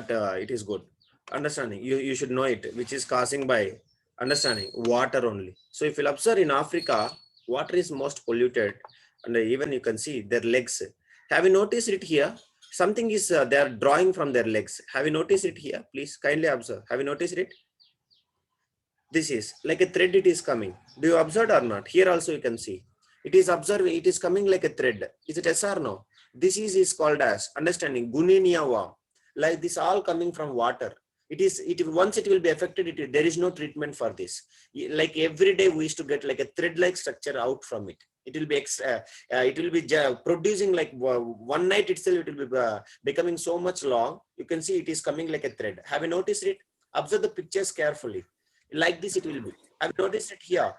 it is good. Understanding, you should know it, which is causing by understanding water only. So if you observe in Africa, water is most polluted, and even you can see their legs. Have you noticed it here? Something is they are drawing from their legs. Have you noticed it here? Please kindly observe. Have you noticed it? This is like a thread, it is coming. Do you observe or not? Here also you can see it is observing, it is coming like a thread. Is it yes or no? This is called as understanding Gunenia worm. Like this all coming from water. It is it once it will be affected, there is no treatment for this. Like every day we used to get like a thread like structure out from it. It will be it will be producing like one night itself it will be becoming so much long. You can see it is coming like a thread. Have you noticed it? Observe the pictures carefully. Like this it will be. I've noticed it here.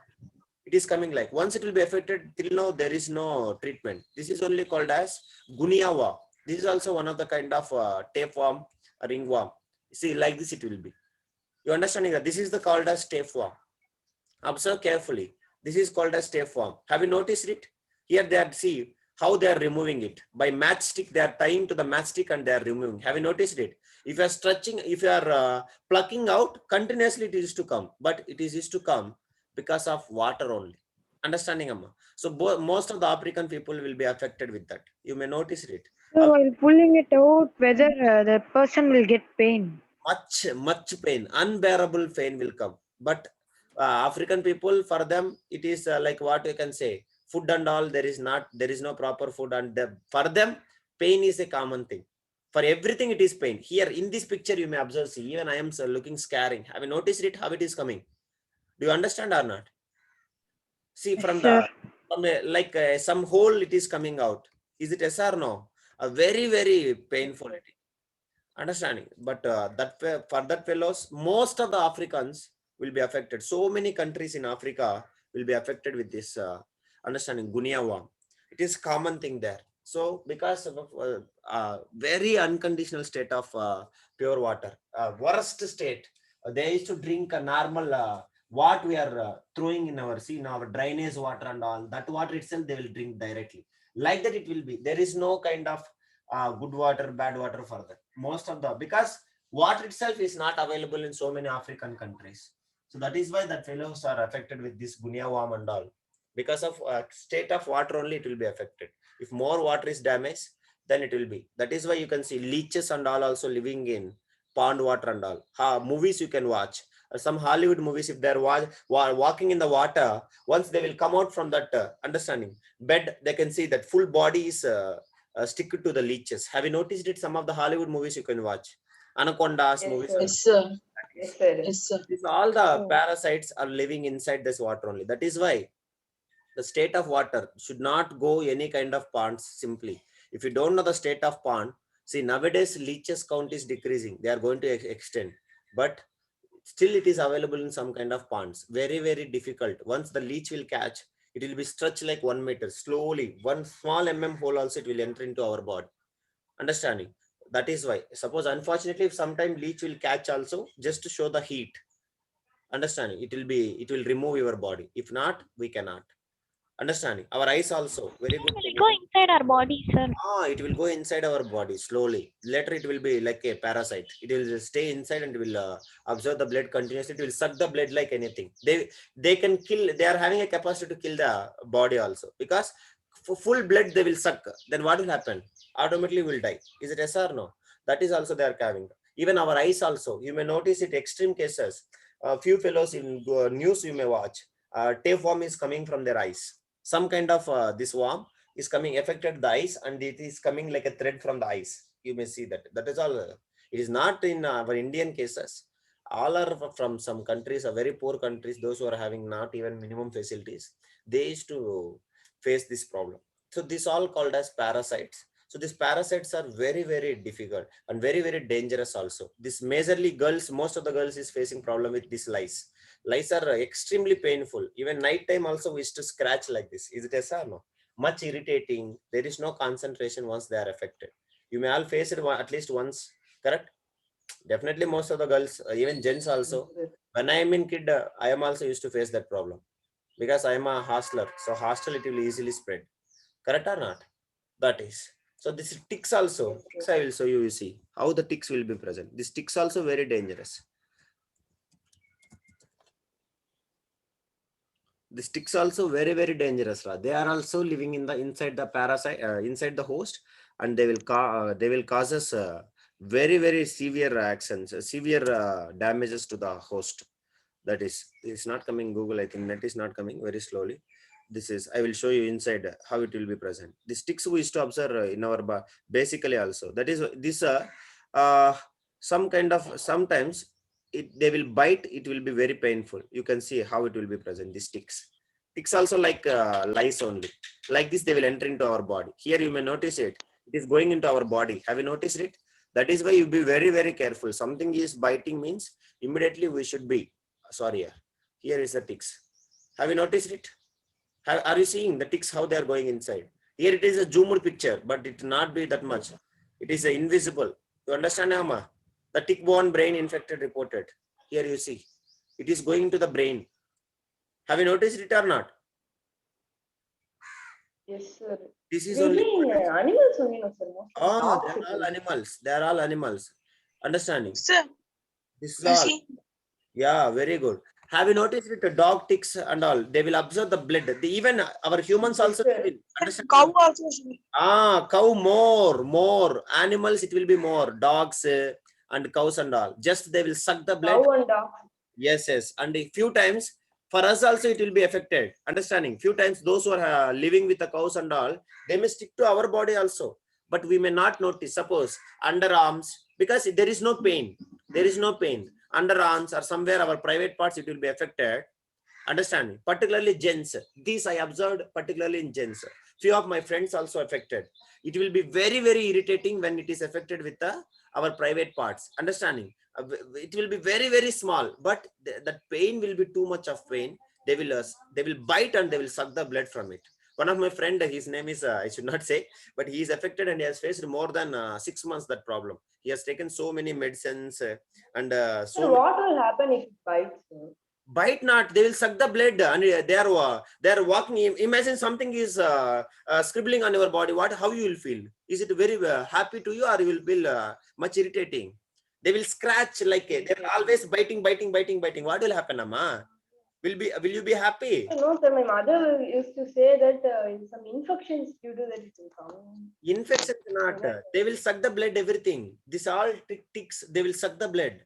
It is coming like once it will be affected, till now there is no treatment. This is only called as Guniawa. This is also one of the kind of tapeworm, ringworm. See, like this it will be. You understanding that this is the called as tapeworm. Observe carefully. This is called as tapeworm. Have you noticed it? Here they are, see how they are removing it. By matchstick, they are tying to the matchstick and they are removing. Have you noticed it? If you are stretching, if you are plucking out, continuously it is to come. But it is used to come because of water only. Understanding, Amma? So most of the African people will be affected with that. You may notice it. So while pulling it out, whether the person will get pain. Much pain, unbearable pain will come. But African people, for them it is like what you can say, food and all, there is no proper food, and for them pain is a common thing. For everything it is pain. Here in this picture you may observe, see, even I am looking scaring. Have you noticed it, how it is coming? Do you understand or not? See, Yes, from the sir. like some hole it is coming out. Is it yes or no? A very very painful it is. Understanding, but for that fellows, most of the Africans will be affected. So many countries in Africa will be affected with this understanding Gunia worm. It is common thing there. So because of very unconditional state of pure water, worst state, they used to drink a normal what we are throwing in our sea, in our drainage water and all that water itself they will drink directly. Like that it will be, there is no kind of good water, bad water for that. Most of the, because water itself is not available in so many African countries. So that is why that fellows are affected with this gunia worm and all. Because of state of water only it will be affected. If more water is damaged, then it will be. That is why you can see leeches and all also living in pond water and all. Movies you can watch. Some Hollywood movies, if they're walking in the water, once they will come out from that understanding bed, they can see that full body is stick to the leeches. Have you noticed it? Some of the Hollywood movies you can watch, Anacondas Yes, movies. sir. And Yes, sir. that is, Yes, sir. Yes, sir. all the Oh, parasites are living inside this water only. That is why the state of water should not go any kind of ponds simply. If you don't know the state of pond, see nowadays leeches count is decreasing. They are going to extend, but still it is available in some kind of ponds. Very, very difficult. Once the leech will catch, it will be stretched like 1 meter. Slowly, one small hole also it will enter into our body. Understanding? That is why. Suppose unfortunately, if sometime leech will catch also, just to show the heat. Understanding? It will remove your body. If not, we cannot. Understanding? Our eyes also, very good Will thing. it go inside our body, sir? It will go inside our body slowly. Later it will be like a parasite. It will just stay inside and will absorb the blood continuously. It will suck the blood like anything. They can kill. They are having a capacity to kill the body also, because for full blood they will suck. Then what will happen? Automatically will die. Is it yes or no? That is also they are having. Even our eyes also. You may notice it extreme cases. A few fellows in news you may watch. Tapeworm is coming from their eyes. Some kind of this worm is coming affected the eyes, and it is coming like a thread from the eyes. You may see that. That is all. It is not in our Indian cases. All are from some countries, are very poor countries, those who are having not even minimum facilities. They used to face this problem. So this all called as parasites. So these parasites are very, very difficult and very, very dangerous also. This majorly girls, most of the girls is facing problem with these lice. Lice are extremely painful. Even night time also we used to scratch like this. Is it yes or no? Much irritating. There is no concentration once they are affected. You may all face it at least once, correct? Definitely most of the girls, even gents also. When I am in kid, I am also used to face that problem, because I am a hostler. So hostel it will easily spread, correct or not? That is. So this is ticks also. Ticks I will show you. You see how the ticks will be present. This ticks also very dangerous. The ticks also very dangerous. They are also living in the inside the parasite inside the host, and they will cause us very severe actions, severe damages to the host. That is, it's not coming. Google, I think net is not coming very slowly. This is, I will show you inside how it will be present. The ticks we used to observe in our basically also. That is this uh, some kind of sometimes they will bite. It will be very painful. You can see how it will be present. These ticks. Ticks also like lice only. Like this, they will enter into our body. Here you may notice it. It is going into our body. Have you noticed it? That is why you be very careful. Something is biting means immediately we should be sorry. Here is the ticks. Have you noticed it? Are you seeing the ticks how they are going inside? Here it is a zoomed picture, but it not be that much. It is invisible. You understand, Amma? The tick-borne brain infected reported. Here you see, it is going to the brain. Have you noticed it or not? Yes, sir. This is Usually only animals only, no, sir. oh, they are all animals. They are all animals. Understanding? Sir, This is I all. see. Yeah, very good. Have you noticed it? The dog ticks and all, they will observe the blood. Even our humans also Yes, sir. will understand. Cow also see. Cow more. Animals, it will be more. Dogs and cows and all. Just they will suck the blood. Cow and dog. Yes. And a few times, for us also it will be affected. Understanding? Few times those who are living with the cows and all, they may stick to our body also. But we may not notice. Suppose underarms, because there is no pain. There is no pain. Underarms or somewhere our private parts, it will be affected. Understanding? Particularly gents. These I observed particularly in gents. Few of my friends also affected. It will be very irritating when it is affected with our private parts. Understanding? It will be very small, but that pain will be too much of pain. They will bite and they will suck the blood from it. One of my friend, his name is I should not say, but he is affected and he has faced more than 6 months that problem. He has taken so many medicines and Sir, so what will happen if it bites, sir? bite not, they will suck the blood and they are walking. Imagine something is scribbling on your body. How you will feel? Is it very happy to you, or you will feel much irritating? They will scratch like they will always biting. What will happen, Amma? Will you be happy? No, sir. My mother used to say that some infections due to that it will come. Infection not. They will suck the blood, everything. This all ticks, they will suck the blood.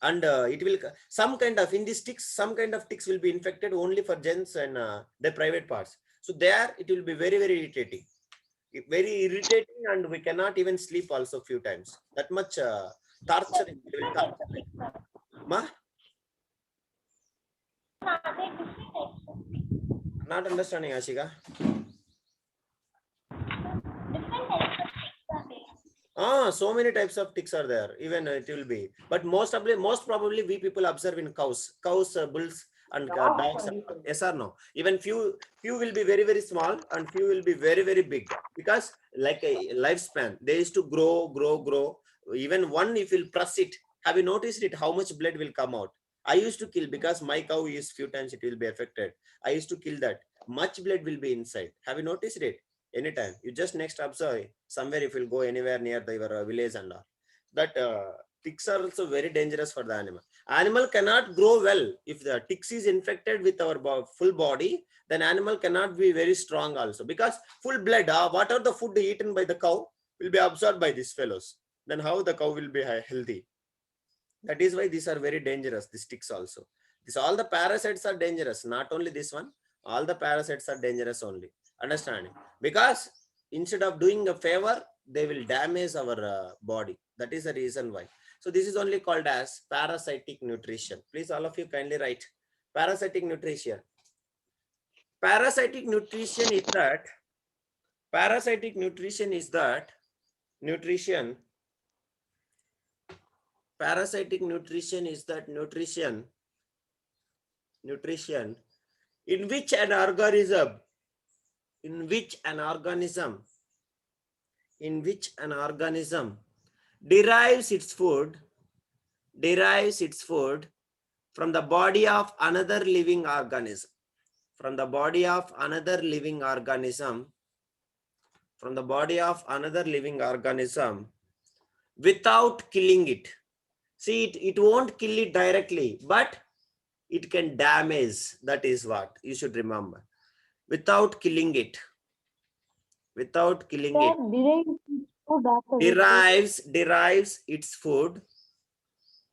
And it will some kind of in these ticks, some kind of ticks will be infected only for gents and their private parts. So there it will be very irritating, and we cannot even sleep also few times. That much torturing. They will torture. Ma? Not understanding, Ashika. So many types of ticks are there. Even it will be, but most probably we people observe in cows, bulls, and dogs. Yes or no? Even few will be very small, and few will be very big, because like a lifespan, they used to grow. Even one, if you press it, have you noticed it? How much blood will come out? I used to kill, because my cow is few times it will be affected. I used to kill that. Much blood will be inside. Have you noticed it? Anytime you just next observe somewhere, if you go anywhere near your village and all, that ticks are also very dangerous for the animal cannot grow well. If the ticks is infected with our full body, then animal cannot be very strong also, because full blood, whatever the food eaten by the cow will be absorbed by these fellows. Then how the cow will be healthy? That is why these are very dangerous, these ticks also. All the parasites are dangerous, not only this one. All the parasites are dangerous only. Understanding? Because instead of doing a favor, they will damage our body. That is the reason why. So this is only called as parasitic nutrition. Please, all of you kindly write parasitic nutrition. Parasitic nutrition is that nutrition in which an organism derives its food from the body of another living organism. from the body of another living organism without killing it. See, it won't kill it directly, but it can damage. That is what you should remember. Without killing it. Without killing it.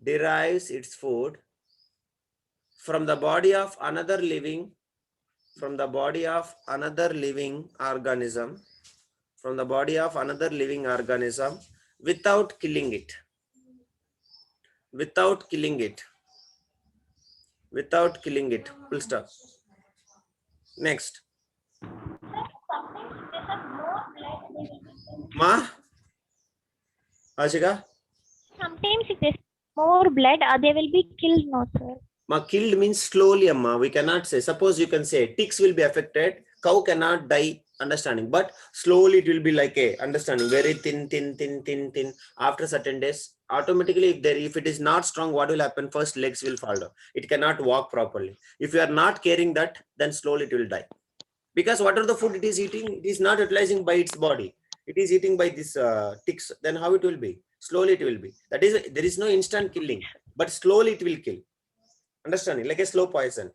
Derives its food from the body of another living organism without killing it. Full stop. Next. Ma Ashika? Sometimes if there's more blood, they will be killed, no, sir. Ma, killed means slowly, amma. We cannot say. Suppose you can say ticks will be affected, cow cannot die, understanding. But slowly it will be like a understanding, very thin. After certain days, automatically if it is not strong, what will happen? First legs will fall down. It cannot walk properly. If you are not caring that, then slowly it will die. Because whatever the food it is eating, it is not utilizing by its body. It is eating by this ticks. Then how it will be? Slowly it will be. That is, there is no instant killing, but slowly it will kill. Understanding, like a slow poison.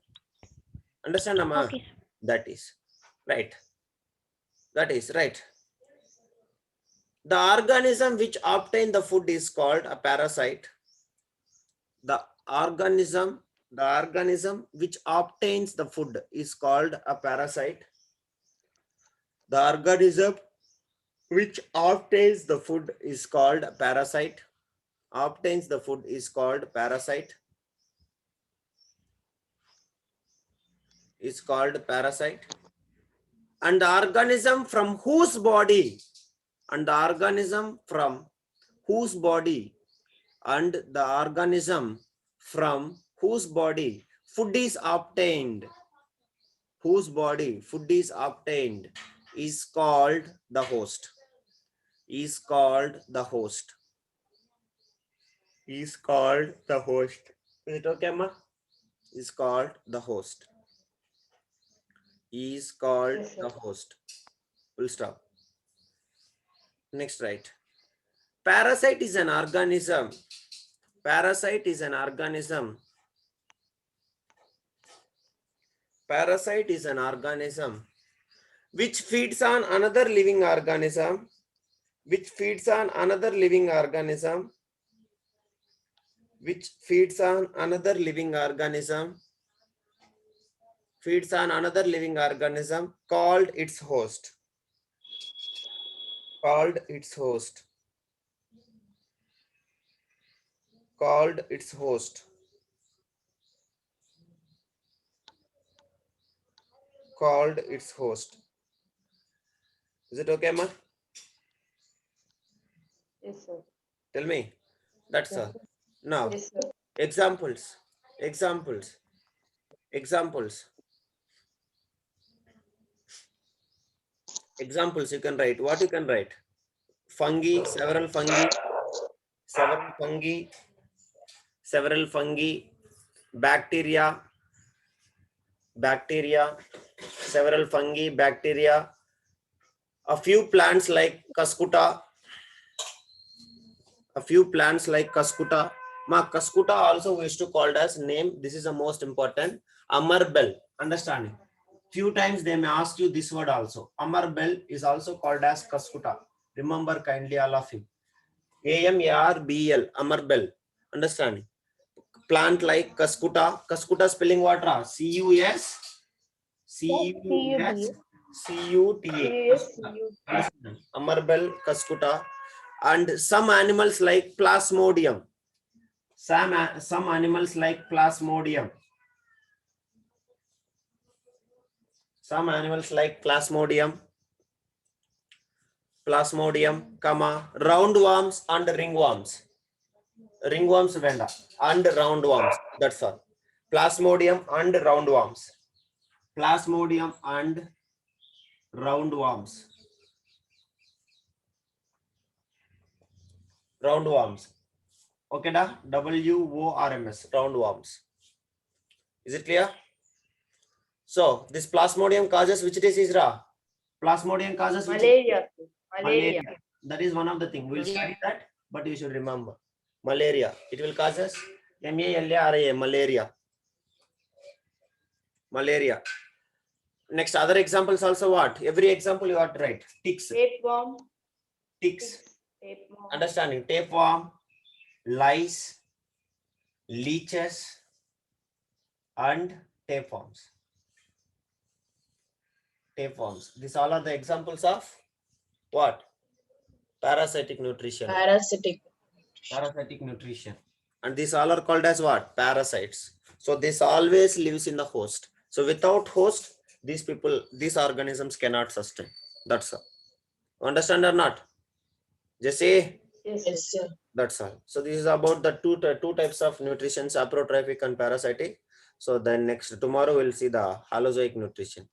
Understand, Amma? Okay. That is right. The organism which obtain the food is called a parasite. The organism which obtains the food is called a parasite. The organism which obtains the food is called parasite. Obtains the food is called parasite. Is called parasite. And the organism from whose body food is obtained, is called the host. Is called the host. Is it okay, Ma? Is called the host. Is called Yes, sir. the host. Full stop. Next, right. Parasite is an organism. Parasite is an organism which feeds on another living organism. Which feeds on another living organism called its host. Called its host. Is it okay, Ma? Yes, sir. Tell me. That's Yes, all. sir. Now, Yes, sir. examples. Examples you can write. What you can write? Fungi, several fungi, bacteria, several fungi, bacteria, a few plants like Cuscuta. Ma, Cuscuta also we used to called as name. This is the most important. Amarbel. Understanding? Few times they may ask you this word also. Amarbel is also called as Cuscuta. Remember kindly, all of you. AMARBL. Amarbel. Understanding? Plant like Cuscuta. Cuscuta spelling what? CUS. CUTA. Understand? Amarbel, Cuscuta. And some animals like Plasmodium. Some animals like Plasmodium. Comma, roundworms and ringworms. Ringworms venda and roundworms. That's all. Plasmodium and roundworms. Roundworms. Okay, da? WORMS. Roundworms. Is it clear? So this Plasmodium causes which disease, Ra? Plasmodium causes which? Malaria. Malaria. That is one of the things. We'll study that, but you should remember. Malaria. It will cause us MALARIA, malaria. Malaria. Next, other examples also what? Every example you have to write. Ticks. Tapeworm. Ticks. Tapeworm. Understanding? Tapeworm, lice, leeches, and tapeworms. Tapeworms. These all are the examples of what? Parasitic nutrition. Parasitic. Parasitic nutrition. And these all are called as what? Parasites. So this always lives in the host. So without host, these organisms cannot sustain. That's all. Understand or not? Jesse? Yes. Yes, sir. That's all. So this is about the two types of nutrition, saprotrophic and parasitic. So then next tomorrow we'll see the halozoic nutrition.